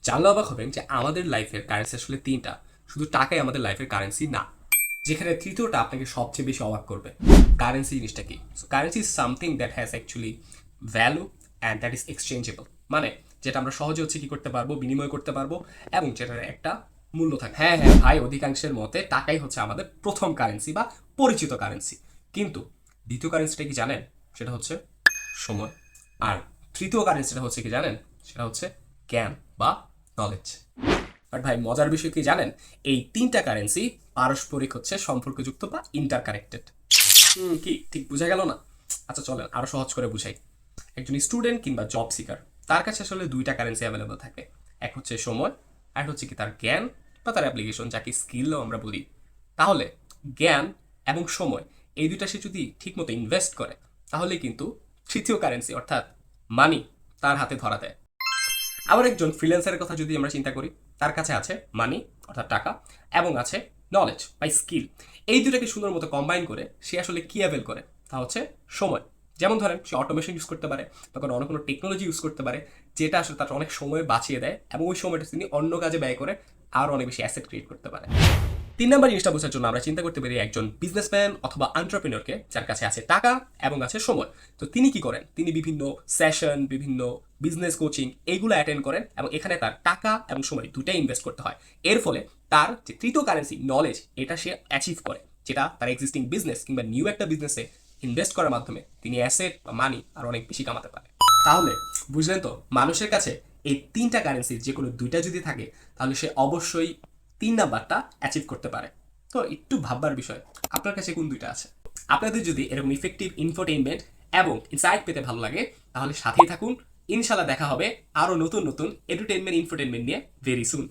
জানলে অবাক হবেন যে আমাদের লাইফের কারেন্সি আসলে তিনটা। শুধু টাকাই আমাদের লাইফের কারেন্সি না। যেখানে তৃতীয়টা আপনাকে সবচেয়ে বেশি অবাক করবে। কারেন্সি জিনিসটা কি? So currency is something that has actually value and that is exchangeable. মানে যেটা আমরা সহজে হচ্ছে কি করতে পারবো, বিনিময় করতে পারবো, এবং যেটার একটা মূল্য থাকে। হ্যাঁ হ্যাঁ ভাই, অধিকাংশের মতে টাকাই হচ্ছে আমাদের প্রথম কারেন্সি বা পরিচিত কারেন্সি। কিন্তু দ্বিতীয় কারেন্সিটা কি জানেন? সেটা হচ্ছে সময়। আর তৃতীয় কারেন্সিটা হচ্ছে কি জানেন? সেটা হচ্ছে জ্ঞান বা নলেজ। বাট ভাই, মজার বিষয় কি জানেন? এই তিনটা কারেন্সি পারস্পরিক হচ্ছে সম্পর্কযুক্ত বা ইন্টার কানেক্টেড। কি ঠিক বোঝা গেল না? আচ্ছা চলেন আরো সহজ করে বুঝাই। একজন স্টুডেন্ট কিংবা জব সিকার, তার কাছে আসলে দুইটা কারেন্সি অ্যাভেলেবল থাকে। এক হচ্ছে সময়, আর হচ্ছে কি তার জ্ঞান বা তার অ্যাপ্লিকেশন, যাকে স্কিলও আমরা বলি। তাহলে জ্ঞান এবং সময়, এই দুইটা সে যদি ঠিকমতো ইনভেস্ট করে, তাহলে কিন্তু তৃতীয় কারেন্সি অর্থাৎ মানি তার হাতে ধরা দেয়। আবার একজন ফ্রিল্যান্সারের কথা যদি আমরা চিন্তা করি, তার কাছে আছে মানি অর্থাৎ টাকা, এবং আছে নলেজ বা স্কিল। এই দুটাকে সুন্দর মতো কম্বাইন করে সে আসলে কি অ্যাভেল করে, তা হচ্ছে সময়। যেমন ধরেন সে অটোমেশন ইউজ করতে পারে বা কোনো অন্য কোনো টেকনোলজি ইউজ করতে পারে, যেটা আসলে তার অনেক সময় বাঁচিয়ে দেয়, এবং ওই সময়টা তিনি অন্য কাজে ব্যয় করে আরও অনেক বেশি অ্যাসেট ক্রিয়েট করতে পারে। তিন নম্বর জিনিসটা বোঝার জন্য আমরা চিন্তা করতে পারি একজন বিজনেসম্যান অথবা এন্টারপ্রেনিয়রকে, যার কাছে আছে টাকা এবং আছে সময়। তো তিনি কি করেন? তিনি বিভিন্ন সেশন, বিভিন্ন বিজনেস কোচিং এইগুলো অ্যাটেন্ড করেন, এবং এখানে তার টাকা এবং সময় দুটাই ইনভেস্ট করতে হয়। এর ফলে তার যে তৃতীয় কারেন্সি নলেজ, এটা সে অ্যাচিভ করে, যেটা তার এক্সিস্টিং বিজনেস কিংবা নিউ একটা বিজনেসে ইনভেস্ট করার মাধ্যমে তিনি অ্যাসেট বা মানি আর অনেক বেশি কামাতে পারে। তাহলে বুঝলেন তো, মানুষের কাছে এই তিনটা কারেন্সির যে কোনো দুইটা যদি থাকে, তাহলে সে অবশ্যই তিন নাম্বারটা অ্যাচিভ করতে পারে। তো একটু ভাববার বিষয়, আপনার কাছে কোন দুইটা আছে? আপনাদের যদি এরকম ইফেক্টিভ ইনফোটেইনমেন্ট এবং ইনসাইট পেতে ভালো লাগে, তাহলে সাথেই থাকুন। ইনশাল্লাহ দেখা হবে আরও নতুন নতুন এন্টারটেইনমেন্ট ইনফোটেইনমেন্ট নিয়ে ভেরি সুন।